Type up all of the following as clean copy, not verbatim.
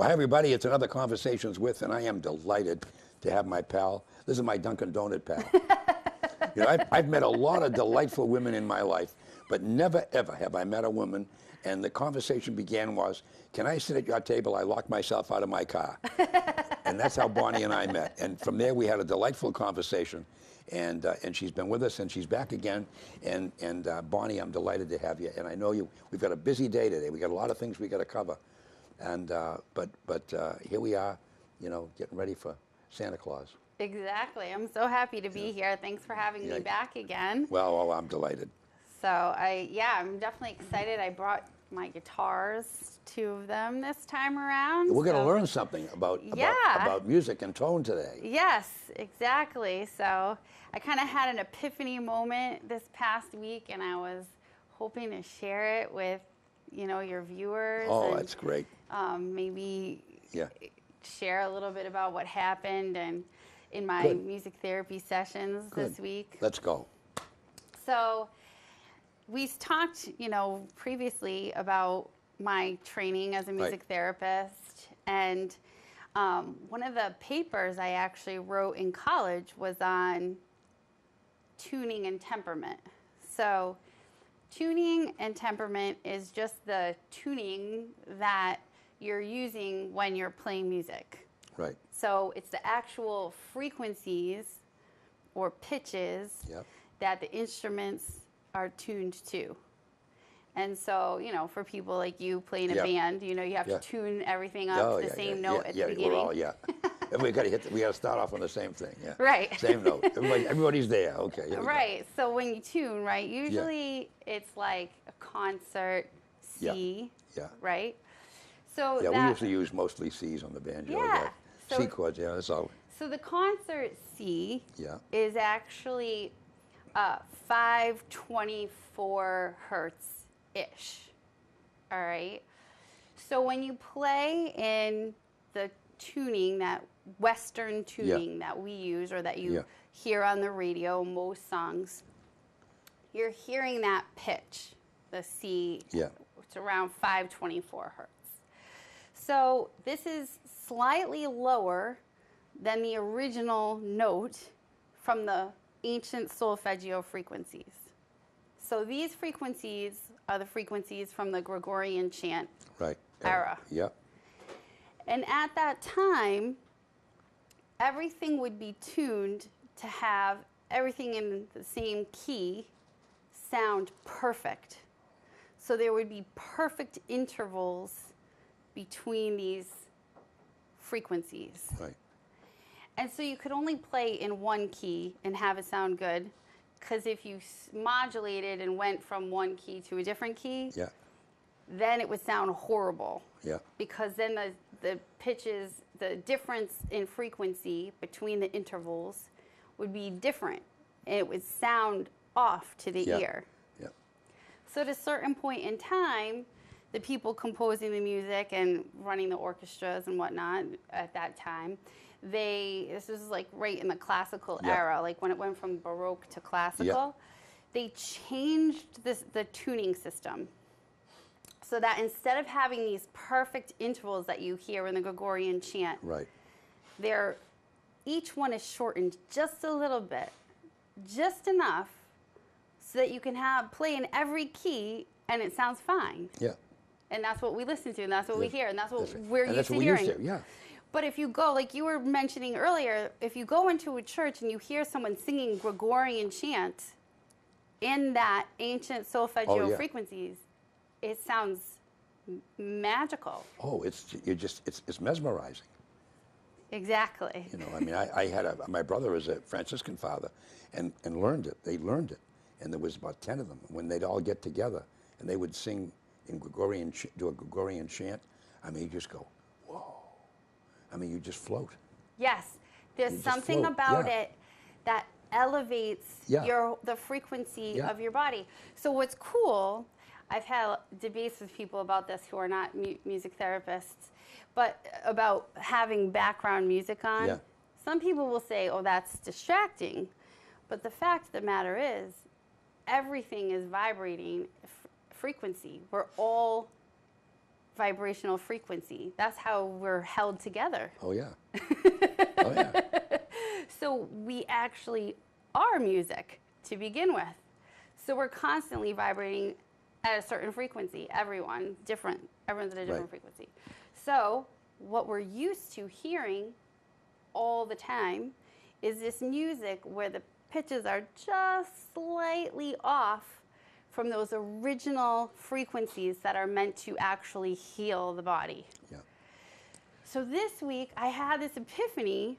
Well, hi, everybody. It's another Conversations With, and I am delighted to have my pal. This is my Dunkin' Donut pal. I've met a lot of delightful women in my life, but never, ever have I met a woman, and the conversation began was, can I sit at your table? I locked myself out of my car. And that's how Bonnie and I met. And from there, we had a delightful conversation. And she's been with us, and she's back again. And Bonnie, I'm delighted to have you. And I know we've got a busy day today. We got a lot of things we got to cover. And but here we are, getting ready for Santa Claus. Exactly. I'm so happy to be here. Thanks for having me back again. Well, I'm delighted. So I'm definitely excited. I brought my guitars, 2 of them this time around. We're going to learn something about music and tone today. Yes, exactly. So I kind of had an epiphany moment this past week, and I was hoping to share it with, your viewers. Oh, that's great. Maybe share a little bit about what happened and in my music therapy sessions this week. Let's go. So we talked, previously about my training as a music therapist, and one of the papers I actually wrote in college was on tuning and temperament. So tuning and temperament is just the tuning that you're using when you're playing music. Right. So it's the actual frequencies or pitches that the instruments are tuned to. And so, for people like you playing a band, you have to tune everything up to the same note at the beginning. We got to start off on the same thing. Yeah. Right. Same note. Everybody's there. Okay. Right. So when you tune, right, usually it's like a concert C. Yeah. Right. So we usually use mostly C's on the banjo. Yeah. C chords. Yeah. That's all. So the concert C is actually 524 hertz-ish. All right. So when you play in the tuning, that Western tuning that we use or that you hear on the radio, most songs, you're hearing that pitch, the C. It's around 524 hertz. So this is slightly lower than the original note from the ancient solfeggio frequencies. So these frequencies are the frequencies from the Gregorian chant era. And at that time, everything would be tuned to have everything in the same key sound perfect. So there would be perfect intervals between these frequencies. Right. And so you could only play in one key and have it sound good, because if you modulated and went from one key to a different key, then it would sound horrible. Because then the pitches, the difference in frequency between the intervals would be different. And it would sound off to the ear. So at a certain point in time, the people composing the music and running the orchestras and whatnot at that time, this was like right in the classical era, like when it went from Baroque to classical, they changed the tuning system so that instead of having these perfect intervals that you hear in the Gregorian chant, each one is shortened just a little bit, just enough so that you can play in every key and it sounds fine. And that's what we listen to, and that's what we hear, and that's what we're used to hearing. But if you go, like you were mentioning earlier, if you go into a church and you hear someone singing Gregorian chant in that ancient solfeggio frequencies, it sounds magical. Oh, it's mesmerizing. Exactly. I had my brother is a Franciscan father, and learned it. They learned it, and there was about 10 of them. When they'd all get together, and they would sing in Gregorian, do a Gregorian chant. You just go, whoa. You just float. Yes, there's something about it that elevates the frequency of your body. So what's cool, I've had debates with people about this who are not music therapists, but about having background music on. Some people will say, oh, that's distracting. But the fact of the matter is, everything is vibrating frequency. We're all vibrational frequency. That's how we're held together. Oh, yeah. Oh, yeah. So we actually are music to begin with. So we're constantly vibrating at a certain frequency. Everyone's at a different frequency. So what we're used to hearing all the time is this music where the pitches are just slightly off from those original frequencies that are meant to actually heal the body. Yeah. So this week I had this epiphany.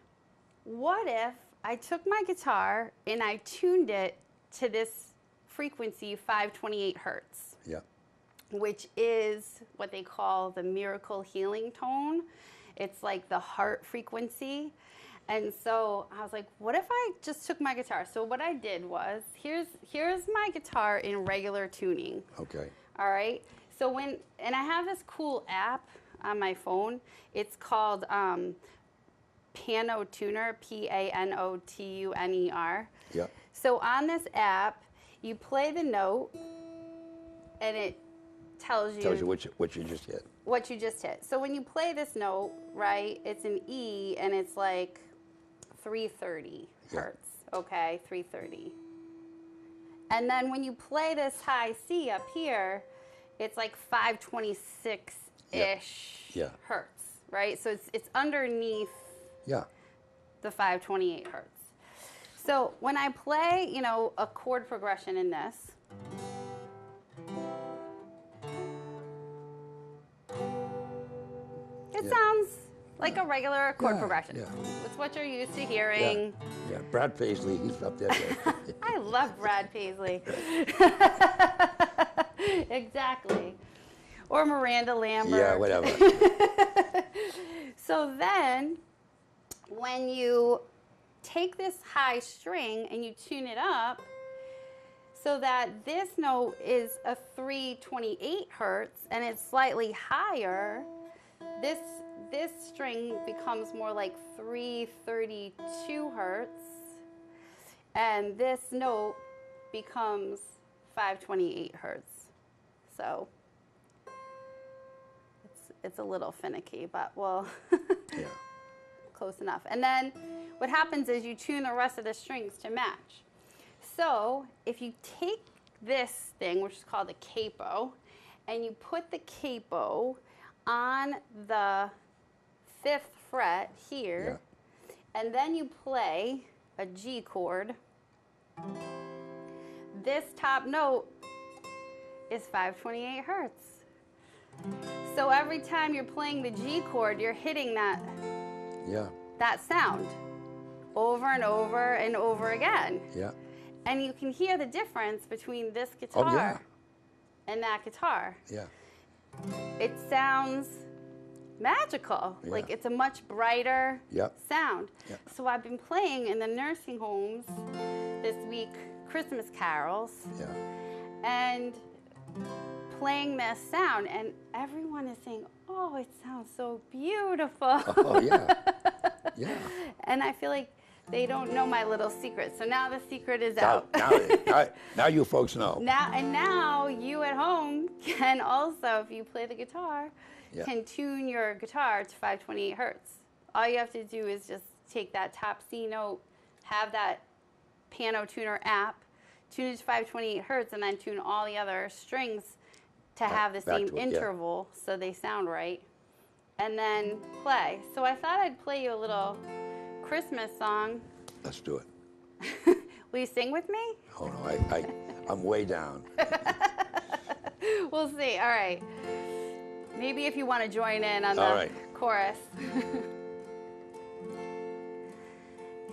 What if I took my guitar and I tuned it to this frequency, 528 hertz, Yeah. which is what they call the miracle healing tone. It's like the heart frequency. And so I was like, what if I just took my guitar? So what I did was, here's my guitar in regular tuning. Okay. All right. So and I have this cool app on my phone. It's called Panotuner, Panotuner. Yeah. So on this app, you play the note, and it tells you what you just hit. what you just hit. So when you play this note, right, it's an E, and it's like 330 hertz. Okay, 330. And then when you play this high C up here, it's like 526-ish hertz, right? So it's underneath the 528 hertz. So when I play, a chord progression in this, it sounds like a regular chord progression. Yeah. It's what you're used to hearing. Yeah. Brad Paisley, he's up there. I love Brad Paisley. Exactly. Or Miranda Lambert. Yeah, whatever. So then, when you take this high string and you tune it up so that this note is a 328 hertz and it's slightly higher, this string becomes more like 332 hertz, and this note becomes 528 hertz. So it's a little finicky, but Yeah. close enough. And then what happens is you tune the rest of the strings to match. So if you take this thing, which is called a capo, and you put the capo on the 5th fret here, and then you play a G chord, this top note is 528 hertz. So every time you're playing the G chord, you're hitting that sound over and over and over again. Yeah. And you can hear the difference between this guitar and that guitar. Yeah. It sounds magical. Yeah. Like it's a much brighter sound. Yeah. So I've been playing in the nursing homes this week Christmas carols and playing this sound, and everyone is saying, "Oh, it sounds so beautiful." Oh, yeah. Yeah. And I feel like they don't know my little secret. So now the secret is out. Now you folks know. Now you at home can also, if you play the guitar, can tune your guitar to 528 hertz. All you have to do is just take that top C note, have that Panotuner app, tune it to 528 hertz, and then tune all the other strings to have the same interval so they sound right, and then play. So I thought I'd play you a little Christmas song. Let's do it. Will you sing with me? Oh, no, I'm way down. We'll see. All right. Maybe if you want to join in on the chorus.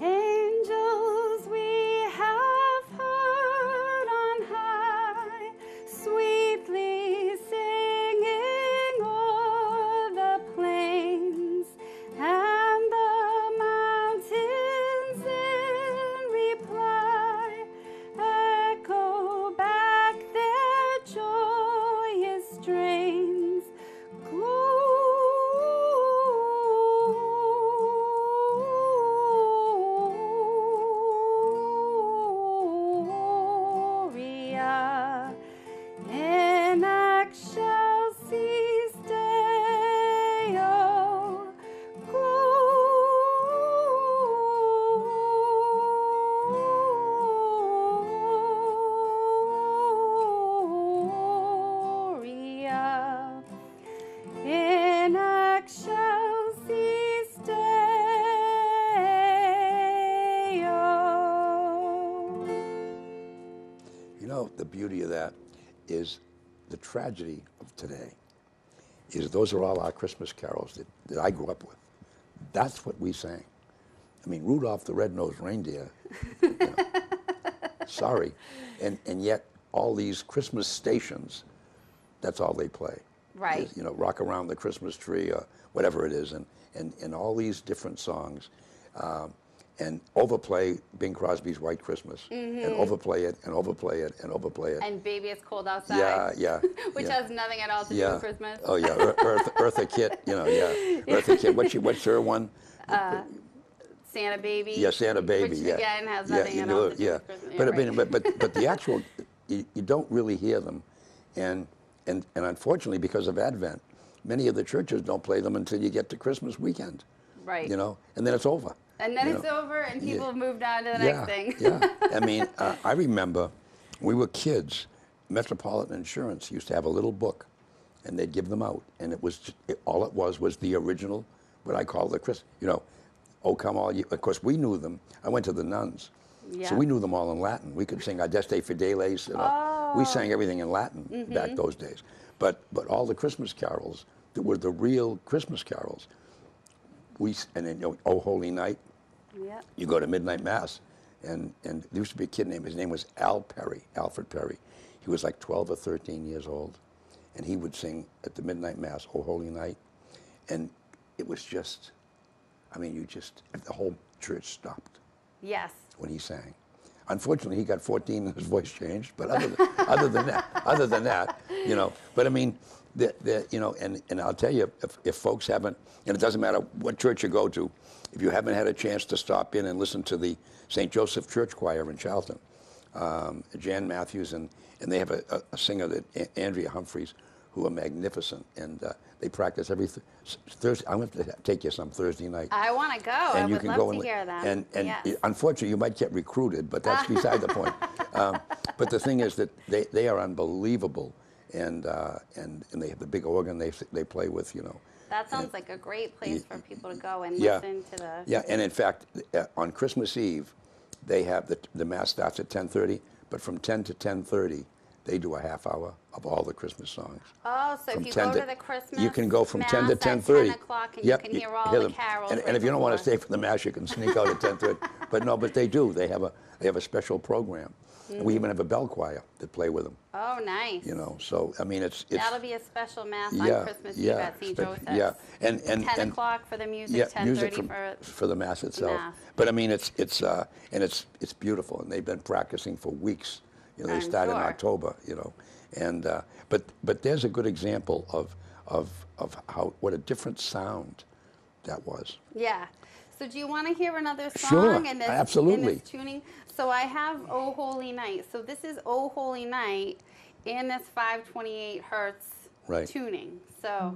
Angels we have heard on high, sweetly singing o'er the plains and the mountains in reply echo back their joyous strains. Glory the beauty of that is the tragedy of today is those are all our Christmas carols that I grew up with. That's what we sang. I mean, Rudolph the Red-Nosed Reindeer, you know, sorry. And yet all these Christmas stations, that's all they play. Right. Is, you know, Rock Around the Christmas Tree or whatever it is, and all these different songs. And overplay Bing Crosby's White Christmas, and overplay it, and overplay it, and overplay it. And Baby It's Cold Outside. Yeah, yeah. Which yeah. has nothing at all to do with Christmas. Oh yeah, Eartha Kitt, you know, yeah. Eartha Kitt, what's her one? Santa Baby. Yeah, Santa Baby, which yeah. again has Yeah, nothing you at know, all to do yeah. with Christmas. But, Yeah, I mean, right. but the actual, you don't really hear them. And unfortunately, because of Advent, many of the churches don't play them until you get to Christmas weekend. Right. You know, and then it's over. And then you it's know. over, and people have moved on to the Yeah, next thing. yeah. I mean, I remember when we were kids, Metropolitan Insurance used to have a little book, and they'd give them out, and it was all it was the original, what I call the Christmas, you know, "Oh Come All Ye." Of course, we knew them. I went to the nuns, Yeah. so we knew them all in Latin. We could sing Adeste Fideles. You know, we sang everything in Latin back those days. But all the Christmas carols that were the real Christmas carols. And then, you know, "Oh Holy Night." Yep. You go to midnight mass, and there used to be a kid named, his name was Alfred Perry. He was like 12 or 13 years old, and he would sing at the midnight mass, "Oh Holy Night," and it was just, I mean, the whole church stopped Yes. when he sang. Unfortunately, he got 14 and his voice changed, but other than that, you know, but I mean, you know, and I'll tell you, if folks haven't, and it doesn't matter what church you go to, if you haven't had a chance to stop in and listen to the St. Joseph Church Choir in Charlton, Jan Matthews, and they have a singer, Andrea Humphreys, who are magnificent, and they practice every Thursday. I'm going to take you some Thursday night. I want to go. I And you would can love go to and hear them. And Yes. unfortunately, you might get recruited, but that's beside the point. But the thing is that they are unbelievable, and they have the big organ they play with, you know. That sounds like a great place for people to go and Yeah. listen to the. Yeah, and in fact, on Christmas Eve, they have the mass starts at 10:30, but from 10 to 10:30, they do a half hour of all the Christmas songs. Oh, so From if you 10 go to the Christmas you can go from 10 to mass at 10:30. 10 o'clock and Yep, you can hear all the them. carols. And right if you don't want to before. stay for the mass, you can sneak out at 10:30. But no, but they do. They have a special program. And we even have a bell choir that play with them. Oh, nice. You know, so I mean, it's That'll be a special mass yeah, on Christmas Eve yeah, at St. Joseph's. Yeah, and 10 o'clock for the music, yeah, 10:30 music for for the mass itself. mass. But I mean, it's beautiful, and they've been practicing for weeks. You know, they I'm start in sure. October. You know, and but there's a good example of what a different sound that was. Yeah. So do you want to hear another song Sure, in this, absolutely. in this tuning? So I have "Oh Holy Night." So this is "Oh Holy Night" in this 528 hertz Right. tuning. So.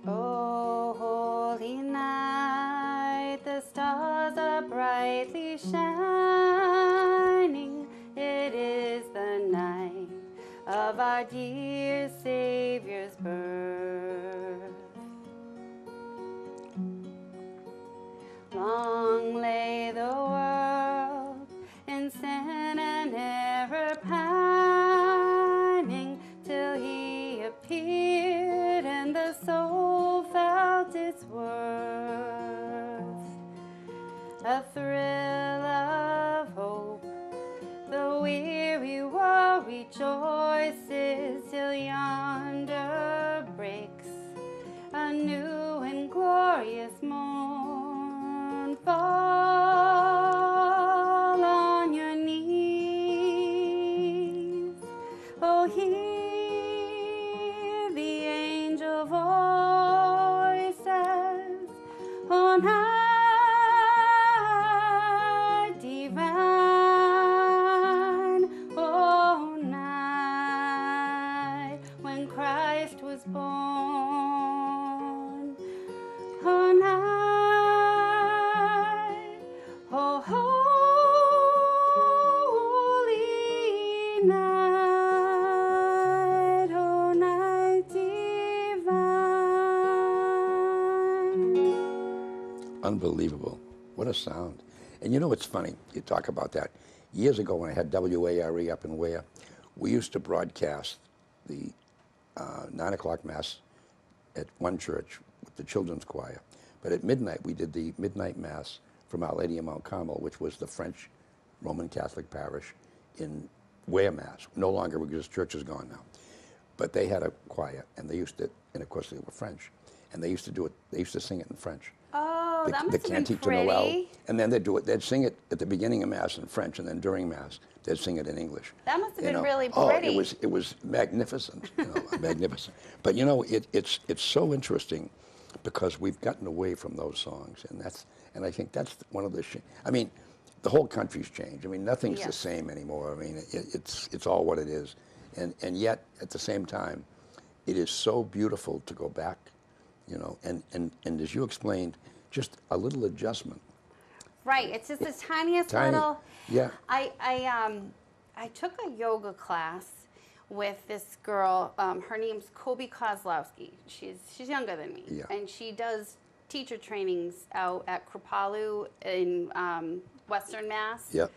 Oh, holy night, the stars are brightly shining. It is the night of our dear Savior's birth. Long lay the world in sin and error pining, till he appeared and the soul felt its worth. A thrill of hope, the weary world rejoices, till yonder breaks a new and glorious morn. Fall on your knees, oh, hear the angel voices on high, divine, oh, night when Christ was born. Oh, night, oh, holy night, oh, night divine. Unbelievable. What a sound. And you know what's funny? You talk about that. Years ago when I had WARE up in Ware, we used to broadcast the 9 o'clock Mass at one church with the children's choir. But at midnight, we did the midnight Mass from Our Lady of Mount Carmel, which was the French Roman Catholic parish in Ware, Mass. No longer because the church is gone now. But they had a choir, and they used to, and of course they were French, and they used to do it, they used to sing it in French. Oh, that must The have been Cantique de pretty. Noël, and then they'd sing it at the beginning of Mass in French, and then during Mass, they'd sing it in English. That must have You been know? really Oh, pretty. it was magnificent, magnificent. But you know, it's so interesting because we've gotten away from those songs, and I think that's one of the. I mean, the whole country's changed. I mean, nothing's the Yes. same anymore. I mean, it's all what it is, and yet at the same time, it is so beautiful to go back, and as you explained, just a little adjustment. Right. It's just the tiniest Tiny. little. Yeah. I took a yoga class with this girl. Her name's Kobe Kozlowski. She's younger than me, Yeah. and she does teacher trainings out at Kripalu in Western Mass. Yeah.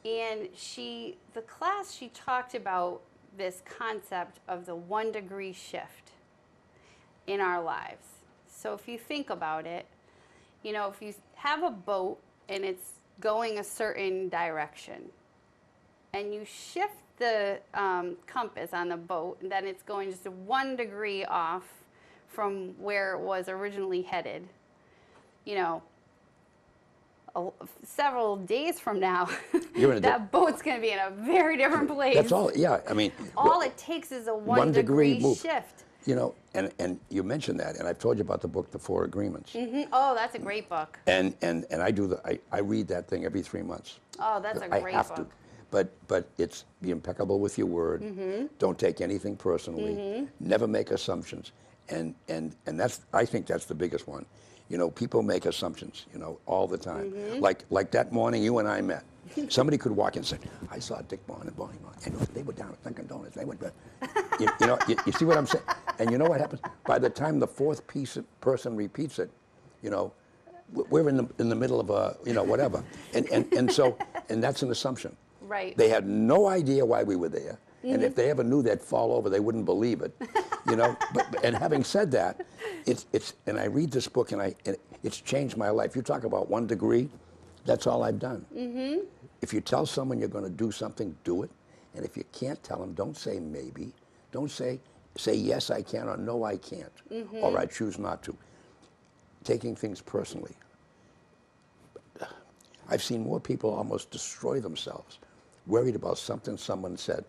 And the class, she talked about this concept of the 1 degree shift in our lives. So if you think about it, if you have a boat and it's going a certain direction, and you shift the compass on the boat, and then it's going just 1 degree off from where it was originally headed, several days from now, You're in a that boat's going to be in a very different place. That's all. Yeah. I mean, All it takes is a 1 1 degree degree move. shift. And you mentioned that, and I've told you about the book, The Four Agreements. Oh, that's a great book. And I read that thing every 3 months. Oh, that's a great I have book. to. But it's be impeccable with your word. Don't take anything personally. Never make assumptions. And I think that's the biggest one. People make assumptions, all the time. Like that morning you and I met. Somebody could walk in and say, I saw Dick Bond and Bonnie Bond, and they were down at Dunkin' Donuts. They went, you see what I'm saying? And you know what happens? By the time the fourth person repeats it, we're in the middle of a, whatever. And so that's an assumption. Right. They had no idea why we were there. And if they ever knew they'd fall over, they wouldn't believe it. And having said that, and I read this book and it's changed my life. You talk about 1 degree, that's all I've done. If you tell someone you're going to do something, do it. And if you can't tell them, don't say maybe. Don't say yes, I can, or no, I can't, or I choose not to. Taking things personally. I've seen more people almost destroy themselves, worried about something someone said.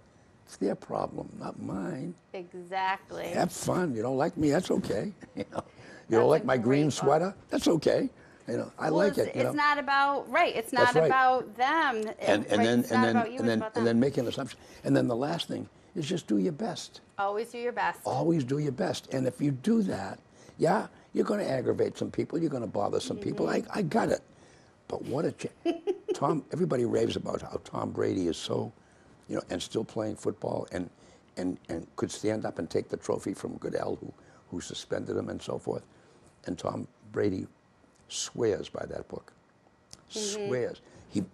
It's their problem, not mine. Exactly. Have fun. You don't like me, that's okay. You That's don't like a my great green book. sweater, that's okay. I like it. It's not about It's not That's right. about them. It's not about you. It's about them. and then make an assumption. And then the last thing is just do your best. Always do your best. Always do your best. And if you do that, yeah, you're going to aggravate some people. You're going to bother some people. I got it. But what a everybody raves about how Tom Brady is so, and still playing football and could stand up and take the trophy from Goodell, who suspended him and so forth. And Tom Brady swears by that book. Swears.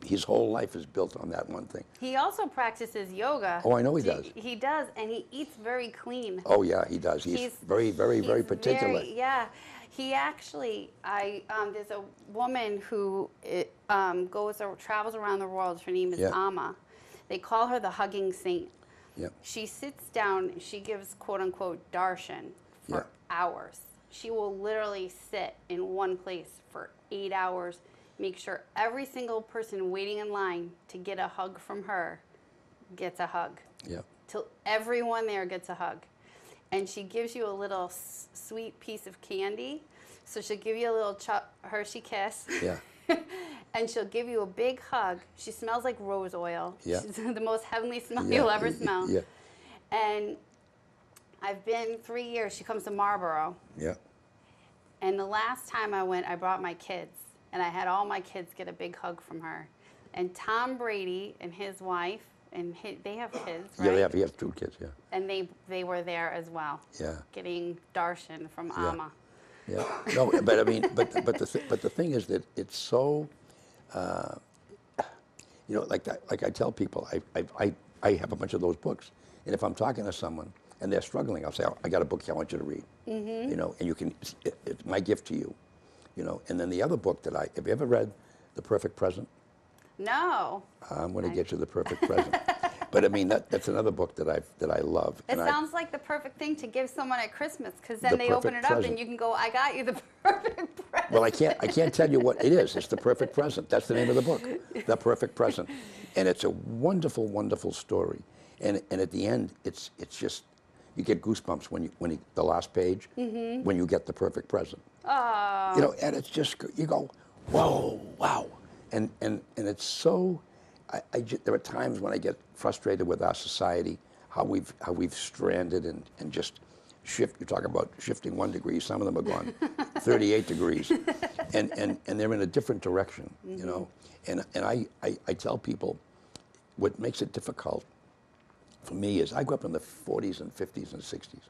His whole life is built on that one thing. He also practices yoga. Oh, I know he does. He does, and he eats very clean. Oh yeah, he does. He's very, very, very particular. Yeah. He actually, there's a woman who travels around the world. Her name is Amma. They call her the hugging saint. Yeah. She sits down, she gives quote unquote darshan for hours. She will literally sit in one place for 8 hours, make sure every single person waiting in line to get a hug from her gets a hug. Yeah. Till everyone there gets a hug. And she gives you a little sweet piece of candy. So she'll give you a little Hershey Kiss. Yeah. And she'll give you a big hug. She smells like rose oil. Yeah. She's the most heavenly smell you'll ever smell. Yeah. And I've been 3 years. She comes to Marlboro. Yeah. And the last time I went, I brought my kids. And I had all my kids get a big hug from her. And Tom Brady and his wife, they have kids, right? Yeah, he has 2 kids, yeah. And they were there as well. Yeah. Getting darshan from Yeah. Amma. Yeah. No, but I mean, but the thing is that it's so, you know, like I tell people, I have a bunch of those books, and if I'm talking to someone and they're struggling, I'll say, oh, I got a book here I want you to read, you know, and you can, it's my gift to you, you know. And then the other book that have you ever read The Perfect Present? No. I'm going to get you The Perfect Present. But I mean, that's another book that I love. It sounds like the perfect thing to give someone at Christmas, because then The they open perfect it up present. and you can go, I got you the perfect present. Well, I can't tell you what it is. It's The Perfect Present. That's the name of the book, The Perfect Present. And it's a wonderful, wonderful story. And at the end, it's just, you get goosebumps when the last page, when you get the perfect present. Oh. You know, and it's just, you go, whoa, wow. And it's so, there are times when I get frustrated with our society, how we've stranded and just shift. You talk about shifting 1 degree, some of them are gone 38 degrees, and they're in a different direction, you know. And I tell people, what makes it difficult for me is I grew up in the 40s and 50s and 60s.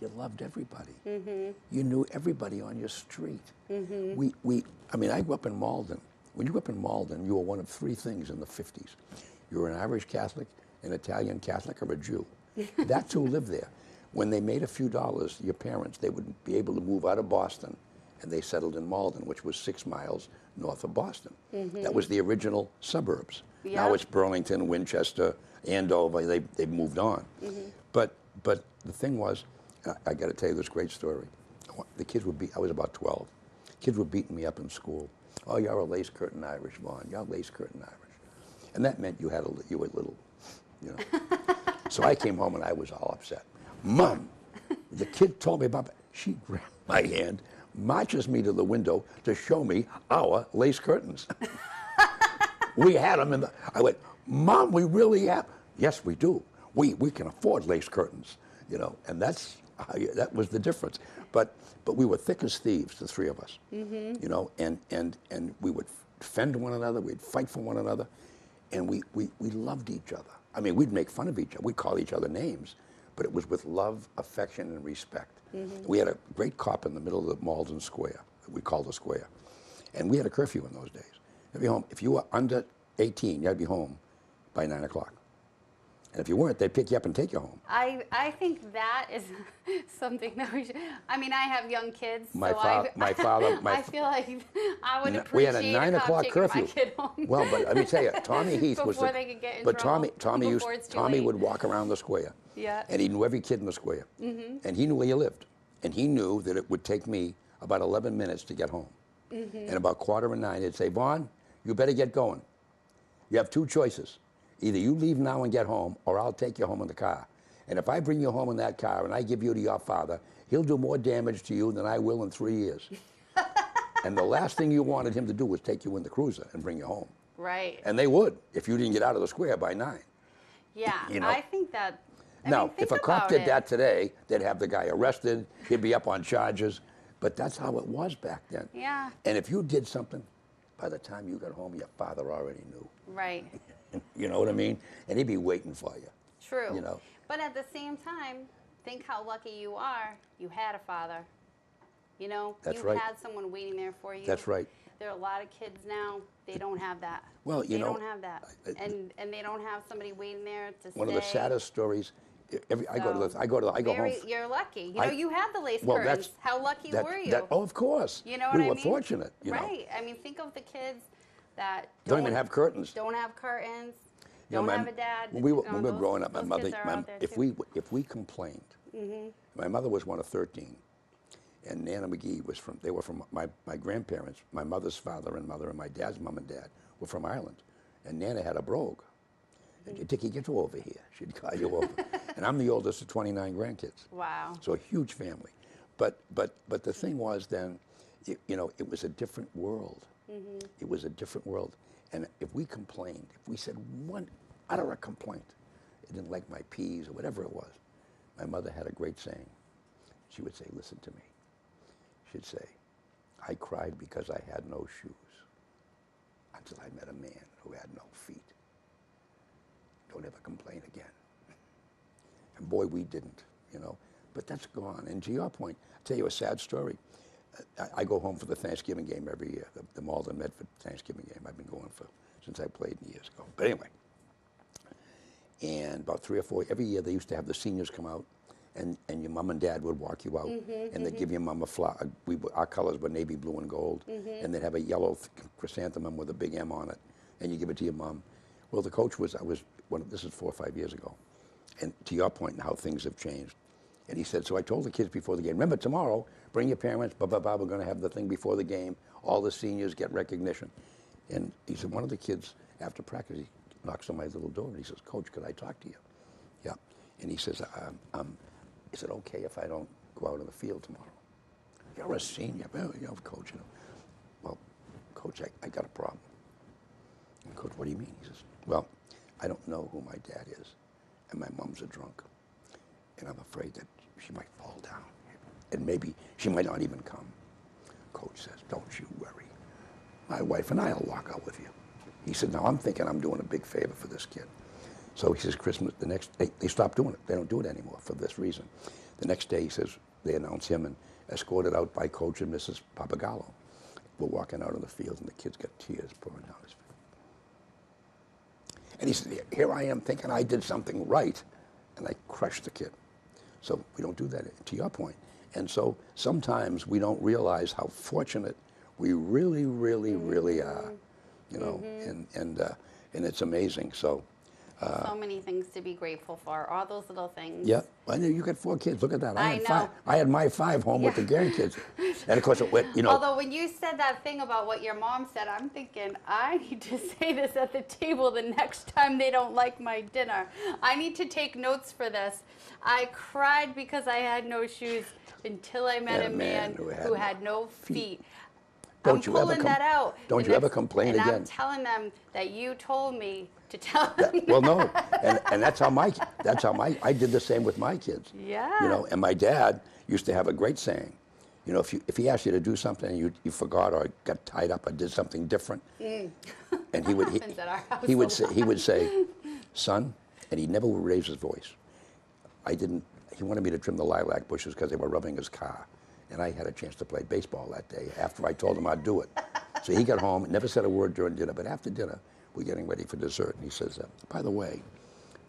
You loved everybody. You knew everybody on your street. I mean, I grew up in Malden. When you grew up in Malden, you were one of 3 things in the 50s. You were an Irish Catholic, an Italian Catholic, or a Jew. That's who lived there. When they made a few dollars, your parents, they would be able to move out of Boston, and they settled in Malden, which was 6 miles north of Boston. That was the original suburbs. Now Yeah. it's Burlington, Winchester, Andover. They've moved on. But the thing was, I got to tell you this great story. The kids would I was about 12. Kids were beating me up in school. Oh, you're a lace curtain Irish, Vaughn. You're lace curtain Irish. And that meant you were little, you know. So I came home and I was all upset. Mom, the kid told me about it. She grabbed my hand, marches me to the window to show me our lace curtains. We had them I went, Mom, we really have. Yes, we do. We can afford lace curtains, you know, and that was the difference. But we were thick as thieves, the 3 of us, you know, and we would defend one another, we'd fight for one another, and we loved each other. I mean, we'd make fun of each other, we'd call each other names, but it was with love, affection, and respect. We had a great cop in the middle of the Malden Square, that we called the square, and we had a curfew in those days. You'd be home, if you were under 18, you had to be home by 9 o'clock. And if you weren't, they'd pick you up and take you home. I think that is something that we should. I mean, I have young kids, My so father, I feel like I would we had appreciate a 9 a cop o'clock taking curfew. my kid home. Well, but let me tell you, Tommy Heath was Before they could get in but trouble, Tommy before it's too Tommy late. would walk around the square. Yeah. And he knew every kid in the square. And he knew where you lived. And he knew that it would take me about 11 minutes to get home. And about 8:45, he'd say, Vaughn, you better get going. You have 2 choices. Either you leave now and get home, or I'll take you home in the car. And if I bring you home in that car and I give you to your father, he'll do more damage to you than I will in 3 years. And the last thing you wanted him to do was take you in the cruiser and bring you home. Right. And they would, if you didn't get out of the square by 9. Yeah. You know? I think that. Now, think if a cop about did it. that today, they'd have the guy arrested, he'd be up on charges. But that's how it was back then. Yeah. And if you did something, by the time you got home, your father already knew. Right. You know what I mean? And he'd be waiting for you. True. You know. But at the same time, think how lucky you are. You had a father. You know, That's you right. had someone waiting there for you. That's right. There are a lot of kids now, they don't have that. Well, you they know, don't have that. And they don't have somebody waiting there to One of the stay. saddest stories. I go Very, home. You're lucky. You know, I- you had the lace Well, curtains. that's- How lucky were you? Oh, of course. You know what we I were mean? fortunate. You know. Right. I mean, think of the kids that Don't even have curtains. Don't have curtains. You know, Don't have a dad. When we were, You know, when we were those- growing up, my those mother, kids are out there if too. we complained, my mother was one of 13, and Nana McGee was from. They were from my grandparents. My mother's father and mother, and my dad's mom and dad were from Ireland, and Nana had a brogue. And Dickie, get you over here. She'd call you over, and I'm the oldest of 29 grandkids. Wow. So a huge family, but the thing was then, you know, it was a different world. It was a different world, and if we complained, if we said one utter a complaint, they didn't like my peas or whatever it was, my mother had a great saying. She would say, "Listen to me." She'd say, "I cried because I had no shoes until I met a man who had no feet. Don't ever complain again." And boy, we didn't, you know. But that's gone. And to your point, I'll tell you a sad story. I go home for the Thanksgiving game every year, the Malden Medford Thanksgiving game. I've been going for since I played years ago. But anyway, and about 3 or 4 every year they used to have the seniors come out, and your mom and dad would walk you out, and they'd give your mom a flower. Our colors were navy blue and gold, and they'd have a yellow chrysanthemum with a big M on it, and you give it to your mom. Well, the coach was this is 4 or 5 years ago, and to your point and how things have changed. And he said, so I told the kids before the game, remember tomorrow, bring your parents, blah, blah, blah, we're going to have the thing before the game. All the seniors get recognition. And he said, one of the kids, after practice, he knocks on my little door and he says, Coach, could I talk to you? Yeah. And he says, is it okay if I don't go out on the field tomorrow? You're a senior. Well, you know, Coach, you know. Well, Coach, I got a problem. And Coach, what do you mean? He says, well, I don't know who my dad is, and my mom's a drunk. And I'm afraid that she might fall down, and maybe she might not even come. Coach says, don't you worry. My wife and I will walk out with you. He said, now I'm thinking I'm doing a big favor for this kid. So he says, Christmas, the next day, they stopped doing it. They don't do it anymore for this reason. The next day, he says, they announce him and escorted out by Coach and Mrs. Papagallo. We're walking out on the field, and the kid's got tears pouring down his face. And he said, here I am thinking I did something right, and I crushed the kid. So we don't do that, to your point. And so sometimes we don't realize how fortunate we really, really, really are, you know, and it's amazing. So so many things to be grateful for, all those little things. yeah, I know you got 4 kids. Look at that. I had know. 5. I had my 5 home with the grandkids, and of course, you know. Although when you said that thing about what your mom said, I'm thinking I need to say this at the table the next time they don't like my dinner. I need to take notes for this. I cried because I had no shoes until I met a man who had no feet. Don't I'm you ever pulling that out. Don't you ever complain and again. I'm telling them that you told me to tell them. Well, no, and that's how I did the same with my kids. Yeah. You know, and my dad used to have a great saying. You know, if he asked you to do something and you forgot or got tied up or did something different, and he would say, son, and he never would raise his voice. He wanted me to trim the lilac bushes because they were rubbing his car. And I had a chance to play baseball that day after I told him I'd do it. So he got home, never said a word during dinner, but after dinner, we're getting ready for dessert. And he says, by the way,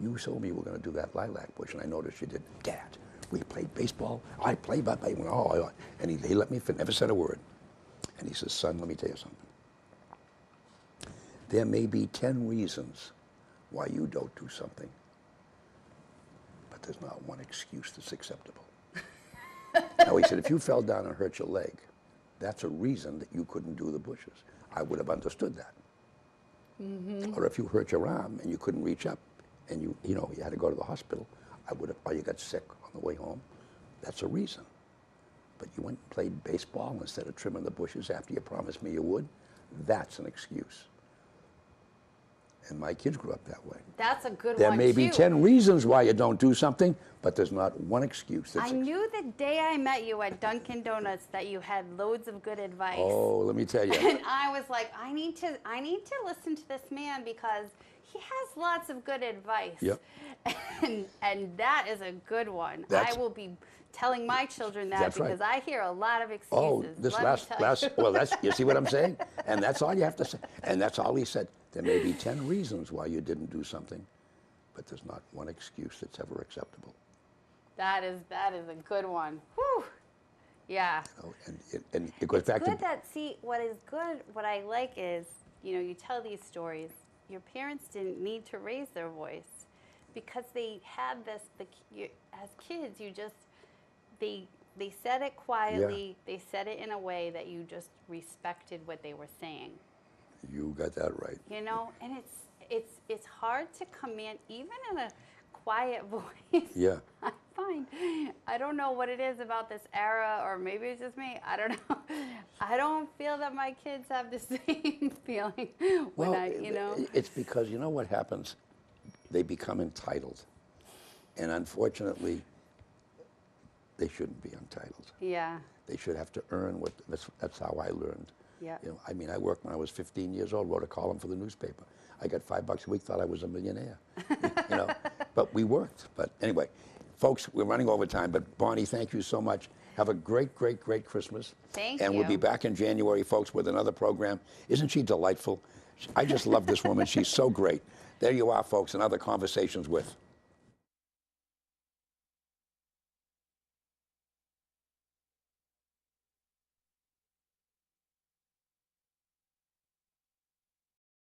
you told me you were going to do that lilac bush, and I noticed you did. Dad, we played baseball. I played, but I went, oh, and he let me fit, never said a word. And he says, son, let me tell you something. There may be 10 reasons why you don't do something, but there's not one excuse that's acceptable. Now, he said, if you fell down and hurt your leg, that's a reason that you couldn't do the bushes. I would have understood that. Or if you hurt your arm and you couldn't reach up and you had to go to the hospital, or you got sick on the way home, that's a reason. But you went and played baseball instead of trimming the bushes after you promised me you would, that's an excuse. And my kids grew up that way. That's a good one, There may be too. 10 reasons why you don't do something, but there's not one excuse. I knew the day I met you at Dunkin' Donuts that you had loads of good advice. Oh, let me tell you. And I was like, I need to listen to this man because he has lots of good advice. Yep. And that is a good one. I will be telling my children that That's because right. I hear a lot of excuses. Oh, this you see what I'm saying? And that's all you have to say. And that's all he said. There may be 10 reasons why you didn't do something, but there's not one excuse that's ever acceptable. That is a good one. Whew. Yeah. You know, and it goes back to... What is good, what I like is, you tell these stories. Your parents didn't need to raise their voice because they had this, as kids, they said it quietly. Yeah. They said it in a way that you just respected what they were saying. You got that right. And it's hard to command, even in a quiet voice. Yeah. I don't know what it is about this era, or maybe it's just me. I don't know. I don't feel that my kids have the same feeling It's because you know what happens? They become entitled. And unfortunately, they shouldn't be entitled. Yeah. They should have to earn that's how I learned. Yeah. I worked when I was 15 years old, wrote a column for the newspaper. I got $5 a week, thought I was a millionaire. But we worked. But anyway, Folks, we're running over time, but Bonnie, thank you so much. Have a great, great, great Christmas. Thank and you. we'll be back in January, folks, with another program. Isn't she delightful? I just love this woman. She's so great. There you are, folks, and other conversations with.